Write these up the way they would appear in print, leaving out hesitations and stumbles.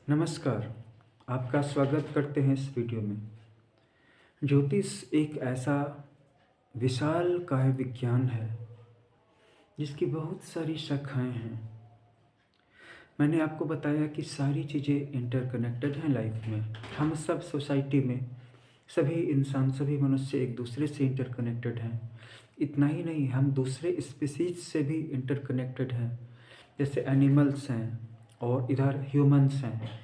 नमस्कार, आपका स्वागत करते हैं इस वीडियो में। ज्योतिष एक ऐसा विशालकाय विज्ञान है, जिसकी बहुत सारी शाखाएँ हैं। मैंने आपको बताया कि सारी चीज़ें इंटरकनेक्टेड हैं लाइफ में। हम सब सोसाइटी में, सभी इंसान, सभी मनुष्य एक दूसरे से इंटरकनेक्टेड हैं। इतना ही नहीं, हम दूसरे स्पीशीज़ से भी इंटरकनेक्टेड हैं। जैसे एनिमल्स हैं और इधर ह्यूमन्स हैं।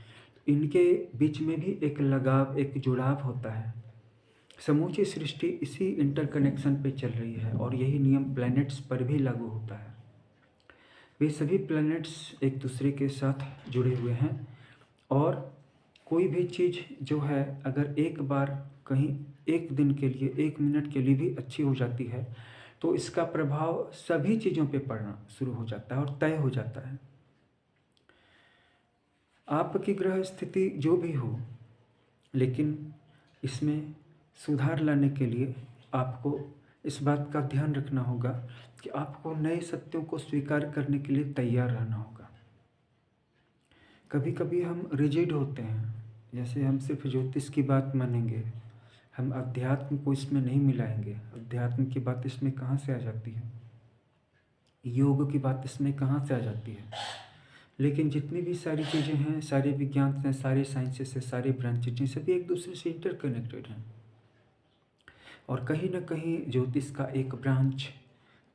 इनके बीच में भी एक लगाव, एक जुड़ाव होता है। समूची सृष्टि इसी इंटरकनेक्शन पे चल रही है और यही नियम प्लैनेट्स पर भी लागू होता है। वे सभी प्लैनेट्स एक दूसरे के साथ जुड़े हुए हैं और कोई भी चीज़ जो है, अगर एक बार कहीं एक दिन के लिए, एक मिनट के लिए भी अच्छी हो जाती है, तो इसका प्रभाव सभी चीज़ों पे पड़ना शुरू हो जाता है और तय हो जाता है। आपकी ग्रह स्थिति जो भी हो, लेकिन इसमें सुधार लाने के लिए आपको इस बात का ध्यान रखना होगा कि आपको नए सत्यों को स्वीकार करने के लिए तैयार रहना होगा। कभी कभी हम रिजिड होते हैं, जैसे हम सिर्फ ज्योतिष की बात मानेंगे, हम अध्यात्म को इसमें नहीं मिलाएंगे। अध्यात्म की बात इसमें कहाँ से आ जाती है? योग की बात इसमें कहाँ से आ जाती है? लेकिन जितनी भी सारी चीज़ें हैं, सारे विज्ञान हैं, सारे साइंसेस हैं, सारे ब्रांचेज हैं, सभी एक दूसरे से इंटरकनेक्टेड हैं। और कहीं न कहीं ज्योतिष का एक ब्रांच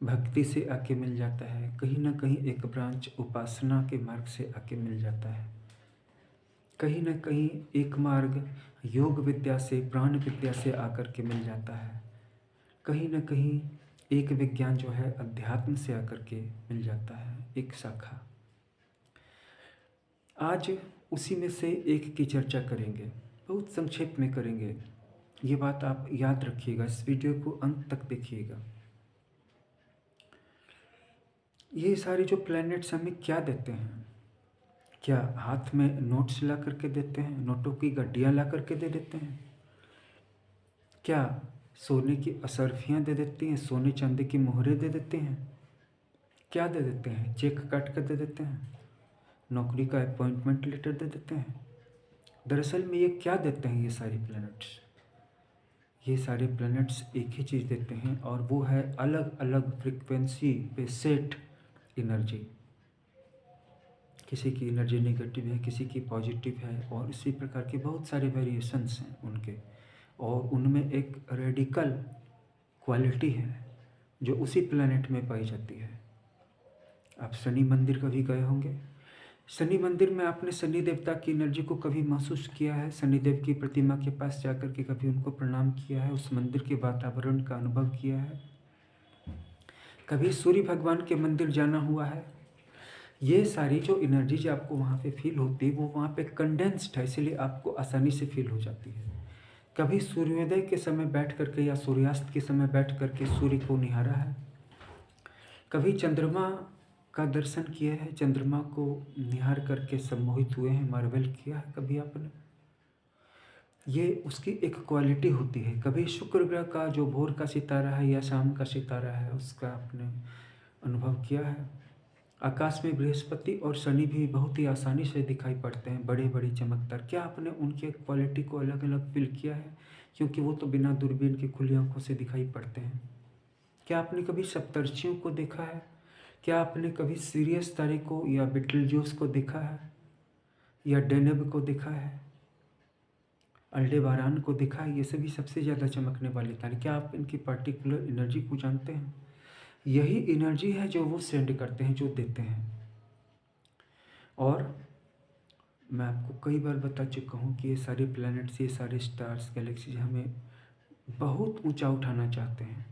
भक्ति से आके मिल जाता है, कहीं न कहीं एक ब्रांच उपासना के मार्ग से आके मिल जाता है, कहीं न कहीं एक मार्ग योग विद्या से, प्राण विद्या से आकर के मिल जाता है, कहीं न कहीं एक विज्ञान जो है अध्यात्म से आकर के मिल जाता है, एक शाखा। आज उसी में से एक की चर्चा करेंगे, बहुत संक्षेप में करेंगे। ये बात आप याद रखिएगा, इस वीडियो को अंत तक देखिएगा। ये सारे जो प्लैनेट्स हमें क्या देते हैं? क्या हाथ में नोट्स ला करके देते हैं, नोटों की गड्डियाँ ला करके दे देते हैं? क्या सोने की असरफियाँ दे देती हैं, सोने चांदी की मोहरें दे देते हैं? क्या दे देते हैं? चेक काट कर दे देते हैं, नौकरी का अपॉइंटमेंट लेटर दे देते हैं? दरअसल में ये क्या देते हैं? ये सारे प्लैनेट्स, ये सारे प्लैनेट्स एक ही चीज़ देते हैं, और वो है अलग अलग फ्रिक्वेंसी पे सेट एनर्जी। किसी की एनर्जी नेगेटिव है, किसी की पॉजिटिव है, और इसी प्रकार के बहुत सारे वेरिएशंस हैं उनके, और उनमें एक रेडिकल क्वालिटी है जो उसी प्लैनेट में पाई जाती है। आप शनि मंदिर कभी गए होंगे? शनि मंदिर में आपने शनि देवता की एनर्जी को कभी महसूस किया है? शनिदेव की प्रतिमा के पास जाकर के कभी उनको प्रणाम किया है? उस मंदिर के वातावरण का अनुभव किया है? कभी सूर्य भगवान के मंदिर जाना हुआ है? ये सारी जो एनर्जी जो आपको वहाँ पे फील होती है, वो वहाँ पे कंडेंस्ड है, इसीलिए आपको आसानी से फील हो जाती है। कभी सूर्योदय के समय बैठ करके या सूर्यास्त के समय बैठ करके सूर्य को निहारा है? कभी चंद्रमा का दर्शन किया है? चंद्रमा को निहार करके सम्मोहित हुए हैं, मार्वेल किया है कभी आपने? ये उसकी एक क्वालिटी होती है। कभी शुक्र ग्रह का जो भोर का सितारा है या शाम का सितारा है, उसका आपने अनुभव किया है? आकाश में बृहस्पति और शनि भी बहुत ही आसानी से दिखाई पड़ते हैं, बड़े बड़े चमकदार। क्या आपने उनके क्वालिटी को अलग अलग फील किया है? क्योंकि वो तो बिना दूरबीन के खुली आंखों से दिखाई पड़ते हैं। क्या आपने कभी सप्तर्षियों को देखा है? क्या आपने कभी सीरियस तारे को या बिटलजोस को देखा है, या डेनेब को देखा है, अल्डेबारान को देखा है? ये सभी सबसे ज़्यादा चमकने वाले तारे। क्या आप इनकी पर्टिकुलर एनर्जी को जानते हैं? यही एनर्जी है जो वो सेंड करते हैं, जो देते हैं। और मैं आपको कई बार बता चुका हूँ कि ये सारे प्लैनेट्स, ये सारे स्टार्स, गैलेक्सीज हमें बहुत ऊंचा उठाना चाहते हैं,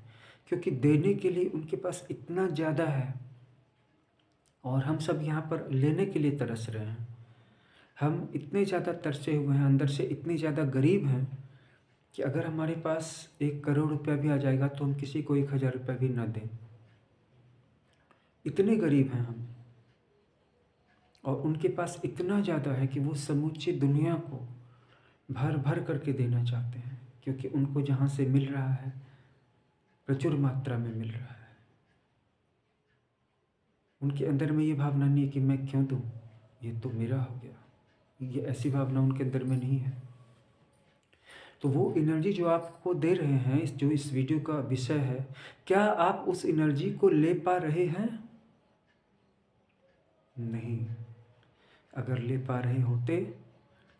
क्योंकि देने के लिए उनके पास इतना ज़्यादा है, और हम सब यहाँ पर लेने के लिए तरस रहे हैं। हम इतने ज़्यादा तरसे हुए हैं, अंदर से इतने ज़्यादा गरीब हैं कि अगर हमारे पास 1 करोड़ रुपया भी आ जाएगा तो हम किसी को 1000 रुपया भी ना दें। इतने गरीब हैं हम, और उनके पास इतना ज़्यादा है कि वो समूची दुनिया को भर भर करके देना चाहते हैं, क्योंकि उनको जहाँ से मिल रहा है, प्रचुर मात्रा में मिल रहा है। उनके अंदर में ये भावना नहीं है कि मैं क्यों दूँ, ये तो मेरा हो गया। ये ऐसी भावना उनके अंदर में नहीं है। तो वो एनर्जी जो आपको दे रहे हैं, जो इस वीडियो का विषय है, क्या आप उस एनर्जी को ले पा रहे हैं? नहीं। अगर ले पा रहे होते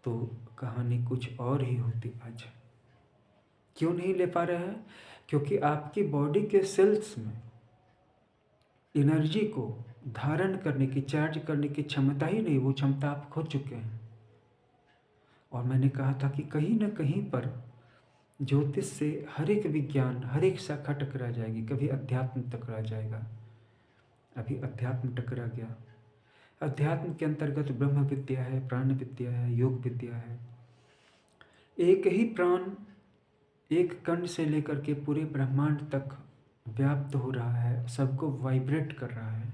तो कहानी कुछ और ही होती आज। क्यों नहीं ले पा रहे हैं? क्योंकि आपकी बॉडी के सेल्स में एनर्जी को धारण करने की, चार्ज करने की क्षमता ही नहीं, वो क्षमता आप खो चुके हैं। और मैंने कहा था कि कहीं ना कहीं पर ज्योतिष से हर एक विज्ञान, हर एक शाखा टकरा जाएगी। कभी अध्यात्म टकरा जाएगा, अभी अध्यात्म टकरा गया। अध्यात्म के अंतर्गत ब्रह्म विद्या है, प्राण विद्या है, योग विद्या है। एक ही प्राण एक कण से लेकर के पूरे ब्रह्मांड तक व्याप्त हो रहा है, सबको वाइब्रेट कर रहा है।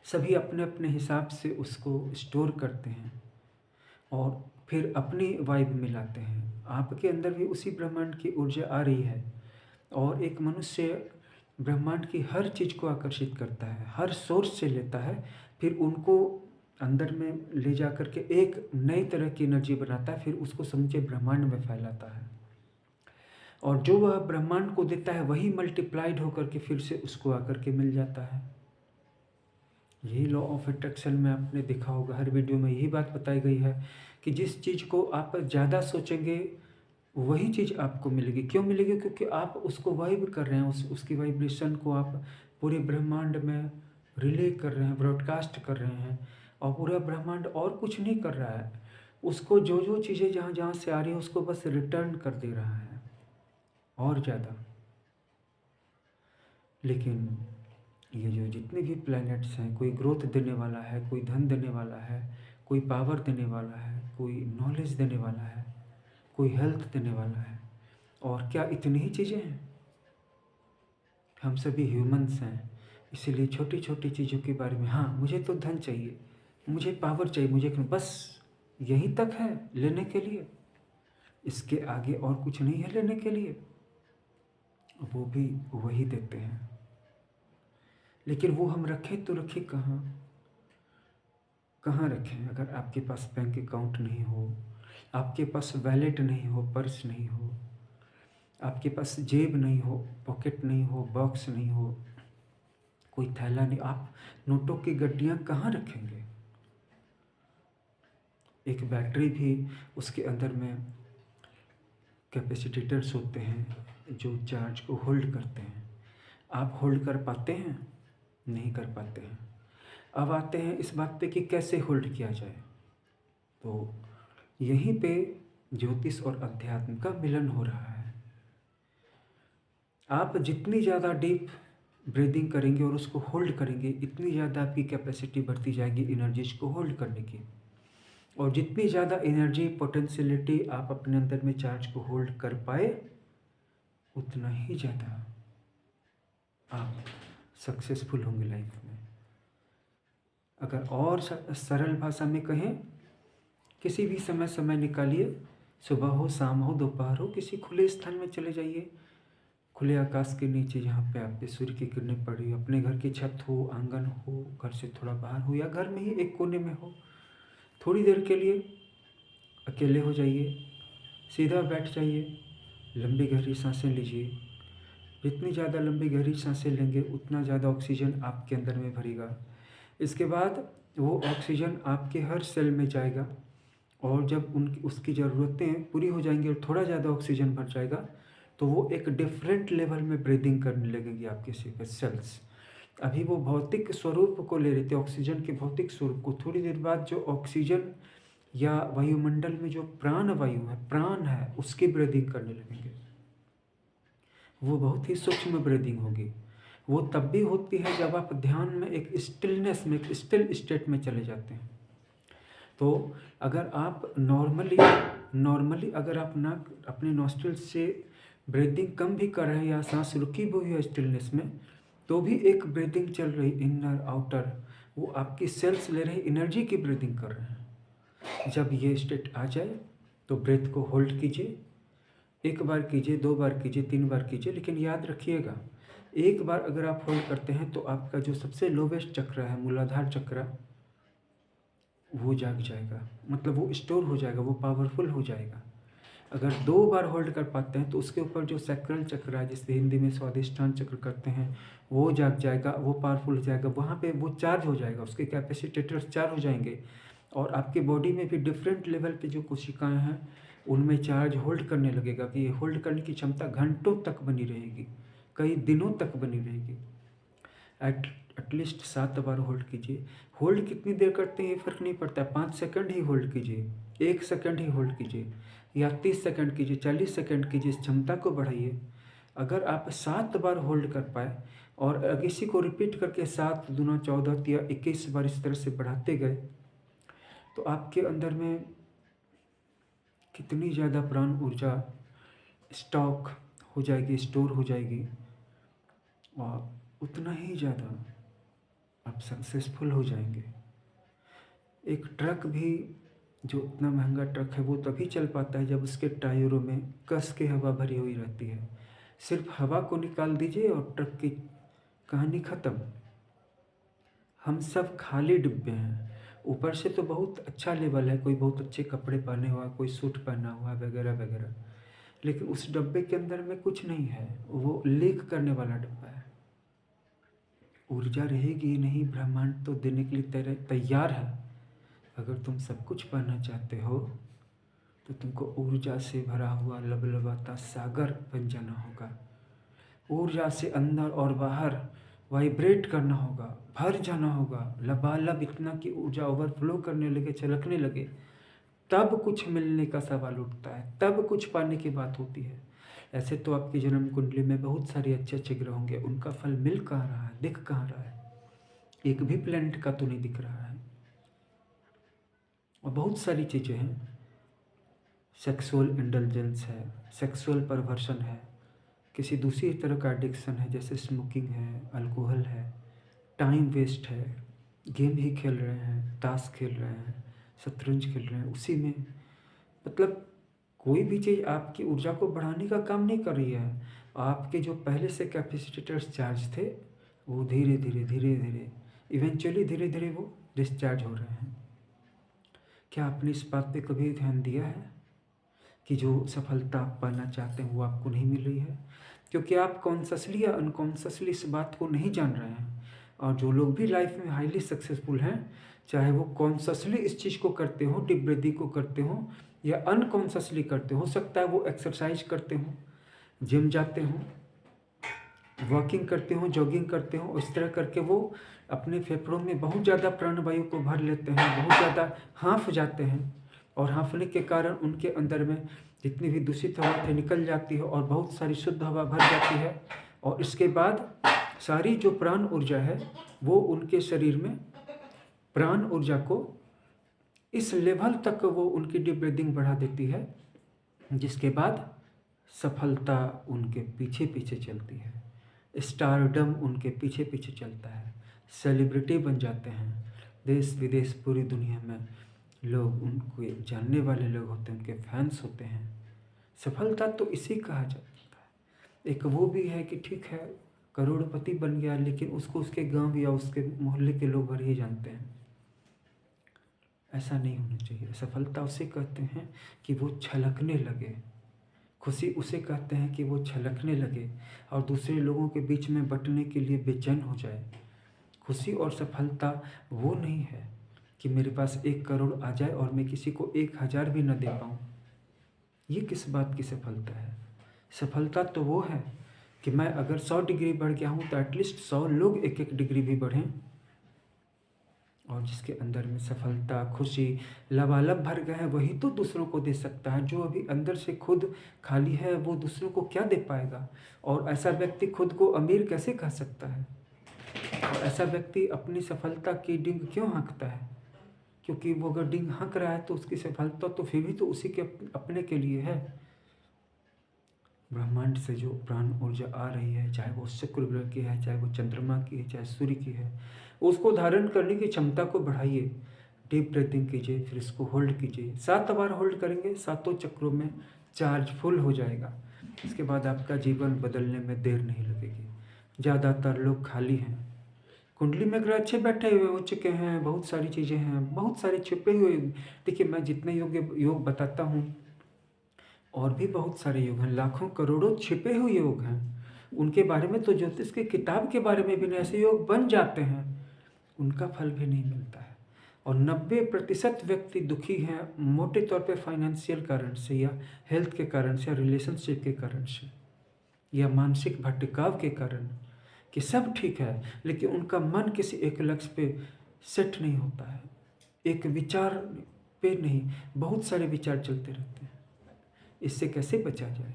सभी अपने अपने हिसाब से उसको स्टोर करते हैं और फिर अपनी वाइब मिलाते हैं। आपके अंदर भी उसी ब्रह्मांड की ऊर्जा आ रही है और एक मनुष्य ब्रह्मांड की हर चीज़ को आकर्षित करता है, हर सोर्स से लेता है, फिर उनको अंदर में ले जा कर के एक नई तरह की एनर्जी बनाता है, फिर उसको समझे ब्रह्मांड में फैलाता है। और जो वह ब्रह्मांड को देता है वही मल्टीप्लाइड होकर के फिर से उसको आकर के मिल जाता है। यही लॉ ऑफ अट्रैक्शन में आपने देखा होगा, हर वीडियो में यही बात बताई गई है कि जिस चीज़ को आप ज़्यादा सोचेंगे वही चीज़ आपको मिलेगी। क्यों मिलेगी? क्योंकि आप उसको वाइब कर रहे हैं, उसकी वाइब्रेशन को आप पूरे ब्रह्मांड में रिले कर रहे हैं, ब्रॉडकास्ट कर रहे हैं। और पूरा ब्रह्मांड और कुछ नहीं कर रहा है, उसको जो जो चीज़ें जहाँ जहाँ से आ रही है उसको बस रिटर्न कर दे रहा है और ज़्यादा। लेकिन ये जो जितने भी प्लैनेट्स हैं, कोई ग्रोथ देने वाला है, कोई धन देने वाला है, कोई पावर देने वाला है, कोई नॉलेज देने वाला है, कोई हेल्थ देने वाला है। और क्या इतनी ही चीज़ें हैं? हम सभी ह्यूमंस हैं, इसीलिए छोटी छोटी चीज़ों के बारे में, हाँ मुझे तो धन चाहिए, मुझे पावर चाहिए, मुझे बस यहीं तक है लेने के लिए, इसके आगे और कुछ नहीं है लेने के लिए। वो भी वही देते हैं। लेकिन वो हम रखें तो रखें कहाँ? कहाँ रखें? अगर आपके पास बैंक अकाउंट नहीं हो, आपके पास वैलेट नहीं हो, पर्स नहीं हो, आपके पास जेब नहीं हो, पॉकेट नहीं हो, बॉक्स नहीं हो, कोई थैला नहीं, आप नोटों की गड्डियाँ कहाँ रखेंगे? एक बैटरी भी, उसके अंदर में कैपेसिटेटर्स होते हैं जो चार्ज को होल्ड करते हैं। आप होल्ड कर पाते हैं? नहीं कर पाते हैं। अब आते हैं इस बात पे कि कैसे होल्ड किया जाए। तो यहीं पे ज्योतिष और अध्यात्म का मिलन हो रहा है। आप जितनी ज़्यादा डीप ब्रीदिंग करेंगे और उसको होल्ड करेंगे, इतनी ज़्यादा आपकी कैपेसिटी बढ़ती जाएगी एनर्जीज को होल्ड करने की। और जितनी ज़्यादा एनर्जी पोटेंशियलिटी आप अपने अंदर में चार्ज को होल्ड कर पाए, उतना ही ज़्यादा आप सक्सेसफुल होंगे लाइफ में। अगर और सरल भाषा में कहें, किसी भी समय निकालिए, सुबह हो, शाम हो, दोपहर हो, किसी खुले स्थान में चले जाइए, खुले आकाश के नीचे जहाँ पे आप पे सूर्य की किरणें पड़ रही हो, अपने घर की छत हो, आंगन हो, घर से थोड़ा बाहर हो या घर में ही एक कोने में हो, थोड़ी देर के लिए अकेले हो जाइए, सीधा बैठ जाइए, लंबी गहरी सांसें लीजिए। जितनी ज़्यादा लंबी गहरी सांसें लेंगे उतना ज़्यादा ऑक्सीजन आपके अंदर में भरेगा। इसके बाद वो ऑक्सीजन आपके हर सेल में जाएगा और जब उसकी ज़रूरतें पूरी हो जाएंगी और थोड़ा ज़्यादा ऑक्सीजन भर जाएगा तो वो एक डिफरेंट लेवल में ब्रीदिंग करने लगेंगी आपके सेल्स। अभी वो भौतिक स्वरूप को ले रहे थे, ऑक्सीजन के भौतिक स्वरूप को। थोड़ी देर बाद जो ऑक्सीजन या वायुमंडल में जो प्राण वायु है, प्राण है, उसकी ब्रीदिंग करने लगेंगे। वो बहुत ही सूक्ष्म ब्रीदिंग होगी। वो तब भी होती है जब आप ध्यान में एक स्टिलनेस में, एक स्टिल स्टेट में चले जाते हैं। तो अगर आप नॉर्मली अगर आप ना अपने नॉस्ट्रिल से ब्रीदिंग कम भी कर रहे हैं या सांस रुकी हुई है स्टिलनेस में, तो भी एक ब्रीदिंग चल रही, इनर आउटर, वो आपकी सेल्स ले रहे एनर्जी की ब्रीदिंग कर रहे हैं। जब ये स्टेट आ जाए तो ब्रेथ को होल्ड कीजिए, एक बार कीजिए, 2 बार कीजिए, 3 बार कीजिए, लेकिन याद रखिएगा, एक बार अगर आप होल्ड करते हैं तो आपका जो सबसे लोवेस्ट चक्र है, मूलाधार चक्र, वो जाग जाएगा, मतलब वो स्टोर हो जाएगा, वो पावरफुल हो जाएगा। अगर 2 बार होल्ड कर पाते हैं तो उसके ऊपर जो सैक्रल चक्र है, जिसे हिंदी में स्वादिष्ठान चक्र करते हैं, वो जाग जाएगा, वो पावरफुल हो जाएगा, वहाँ पे वो चार्ज हो जाएगा, उसके कैपेसिटेटर्स चार्ज हो जाएंगे और आपकी बॉडी में भी डिफरेंट लेवल पे जो कोशिकाएं हैं उनमें चार्ज होल्ड करने लगेगा कि ये होल्ड करने की क्षमता घंटों तक बनी रहेगी, कई दिनों तक बनी रहेगी। एटलीस्ट 7 बार होल्ड कीजिए। होल्ड कितनी देर करते हैं ये फ़र्क नहीं पड़ता, 5 सेकंड ही होल्ड कीजिए, 1 सेकंड ही होल्ड कीजिए या 30 सेकंड कीजिए, 40 सेकंड कीजिए, इस क्षमता को बढ़ाइए। अगर आप 7 बार होल्ड कर पाए और अगर इसी को रिपीट करके 7 दूना 14 या 21 बार इस तरह से बढ़ाते गए तो आपके अंदर में कितनी ज़्यादा प्राण ऊर्जा स्टॉक हो जाएगी, स्टोर हो जाएगी और उतना ही ज़्यादा आप सक्सेसफुल हो जाएंगे। एक ट्रक भी, जो इतना महंगा ट्रक है, वो तभी चल पाता है जब उसके टायरों में कस के हवा भरी हुई रहती है। सिर्फ हवा को निकाल दीजिए और ट्रक की कहानी ख़त्म। हम सब खाली डिब्बे हैं। ऊपर से तो बहुत अच्छा लेवल है, कोई बहुत अच्छे कपड़े पहने हुआ, कोई सूट पहना हुआ वगैरह वगैरह, लेकिन उस डब्बे के अंदर में कुछ नहीं है, वो लीक करने वाला डब्बा है। ऊर्जा रहेगी ही नहीं, ब्रह्मांड तो देने के लिए तैयार है। अगर तुम सब कुछ पाना चाहते हो तो तुमको ऊर्जा से भरा हुआ लबलबाता सागर बन जाना होगा। ऊर्जा से अंदर और बाहर वाइब्रेट करना होगा, भर जाना होगा, लबालब इतना कि ऊर्जा ओवरफ्लो करने लगे, छलकने लगे, तब कुछ मिलने का सवाल उठता है, तब कुछ पाने की बात होती है। ऐसे तो आपकी जन्म कुंडली में बहुत सारे अच्छे अच्छे ग्रह होंगे, उनका फल मिल कहाँ रहा है, दिख कहाँ रहा है? एक भी प्लैनेट का तो नहीं दिख रहा है। और बहुत सारी चीज़ें हैं, सेक्सुअल इंडल्जेंस है, सेक्सुअल परवर्शन है, किसी दूसरी तरह का एडिक्शन है, जैसे स्मोकिंग है, अल्कोहल है, टाइम वेस्ट है, गेम ही खेल रहे हैं, ताश खेल रहे हैं, शतरंज खेल रहे हैं, उसी में मतलब कोई भी चीज़ आपकी ऊर्जा को बढ़ाने का काम नहीं कर रही है। आपके जो पहले से कैपेसिटेटर्स चार्ज थे वो धीरे धीरे धीरे धीरे इवेंचुअली धीरे धीरे वो डिस्चार्ज हो रहे हैं। क्या आपने इस बात पे कभी ध्यान दिया है कि जो सफलता आप पाना चाहते हैं वो आपको नहीं मिल रही है? क्योंकि आप कॉन्शसली या अनकॉन्शसली इस बात को नहीं जान रहे हैं। और जो लोग भी लाइफ में हाईली सक्सेसफुल हैं, चाहे वो कॉन्शसली इस चीज़ को करते हो, डीप ब्रीथिंग को करते हो, या अनकॉन्शसली करते हो सकता है वो एक्सरसाइज करते हो, जिम जाते हो, वॉकिंग करते हो, जॉगिंग करते हो, इस तरह करके वो अपने फेफड़ों में बहुत ज़्यादा प्राणवायु को भर लेते हैं, बहुत ज़्यादा हाँफ जाते हैं और हाँफने के कारण उनके अंदर में जितनी भी दूषित हवा थी निकल जाती है और बहुत सारी शुद्ध हवा भर जाती है। और इसके बाद सारी जो प्राण ऊर्जा है वो उनके शरीर में प्राण ऊर्जा को इस लेवल तक वो उनकी डीप ब्रीदिंग बढ़ा देती है, जिसके बाद सफलता उनके पीछे पीछे चलती है, स्टारडम उनके पीछे पीछे चलता है, सेलिब्रिटी बन जाते हैं, देश विदेश पूरी दुनिया में लोग उनको जानने वाले लोग होते हैं, उनके फैंस होते हैं। सफलता तो इसी कहा जाता है। एक वो भी है कि ठीक है करोड़पति बन गया, लेकिन उसको उसके गांव या उसके मोहल्ले के लोग भर ही जानते हैं। ऐसा नहीं होना चाहिए। सफलता उसे कहते हैं कि वो छलकने लगे, खुशी उसे कहते हैं कि वो छलकने लगे और दूसरे लोगों के बीच में बंटने के लिए बेचैन हो जाए। खुशी और सफलता वो नहीं है कि मेरे पास 1 करोड़ आ जाए और मैं किसी को 1000 भी न दे पाऊँ। ये किस बात की सफलता है? सफलता तो वो है कि मैं अगर 100 डिग्री बढ़ गया हूँ तो एटलीस्ट 100 लोग 1-1 डिग्री भी बढ़ें, और जिसके अंदर में सफलता, खुशी लबालब भर गए हैं वही तो दूसरों को दे सकता है। जो अभी अंदर से खुद खाली है वो दूसरों को क्या दे पाएगा? और ऐसा व्यक्ति खुद को अमीर कैसे कह सकता है? और ऐसा व्यक्ति अपनी सफलता की डींग क्यों हाँकता है? क्योंकि वो अगर डींग हाँक रहा है तो उसकी सफलता तो फिर भी तो उसी के अपने के लिए है। ब्रह्मांड से जो प्राण ऊर्जा आ रही है, चाहे वो शुक्र ग्रह की है, चाहे वो चंद्रमा की है, चाहे सूर्य की है, उसको धारण करने की क्षमता को बढ़ाइए। डीप ब्रीथिंग कीजिए, फिर इसको होल्ड कीजिए। 7 बार होल्ड करेंगे, 7 चक्रों में चार्ज फुल हो जाएगा। इसके बाद आपका जीवन बदलने में देर नहीं लगेगी। ज़्यादातर लोग खाली हैं, कुंडली में ग्रह अच्छे बैठे हुए हो चुके हैं, बहुत सारी चीज़ें हैं, बहुत सारे छुपे हुए। देखिए, मैं जितने योग बताता हूँ, और भी बहुत सारे योग हैं, लाखों करोड़ों छिपे हुए योग हैं। उनके बारे में तो ज्योतिष की किताब के बारे में भी ऐसे योग बन जाते हैं, उनका फल भी नहीं मिलता है। और 90% व्यक्ति दुखी हैं मोटे तौर पे फाइनेंशियल कारण से, या हेल्थ के कारण से, या रिलेशनशिप के कारण से, या मानसिक भटकाव के कारण, कि सब ठीक है लेकिन उनका मन किसी एक लक्ष्य पे सेट नहीं होता है, एक विचार पे नहीं, बहुत सारे विचार चलते रहते हैं। इससे कैसे बचा जाए?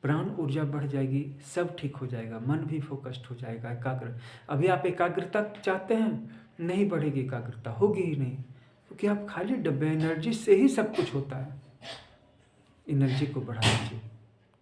प्राण ऊर्जा बढ़ जाएगी, सब ठीक हो जाएगा, मन भी फोकस्ड हो जाएगा, एकाग्र। अभी आप एकाग्रता चाहते हैं, नहीं बढ़ेगी, एकाग्रता होगी ही नहीं, क्योंकि आप खाली डब्बे एनर्जी से ही सब कुछ होता है। एनर्जी को बढ़ा दीजिए।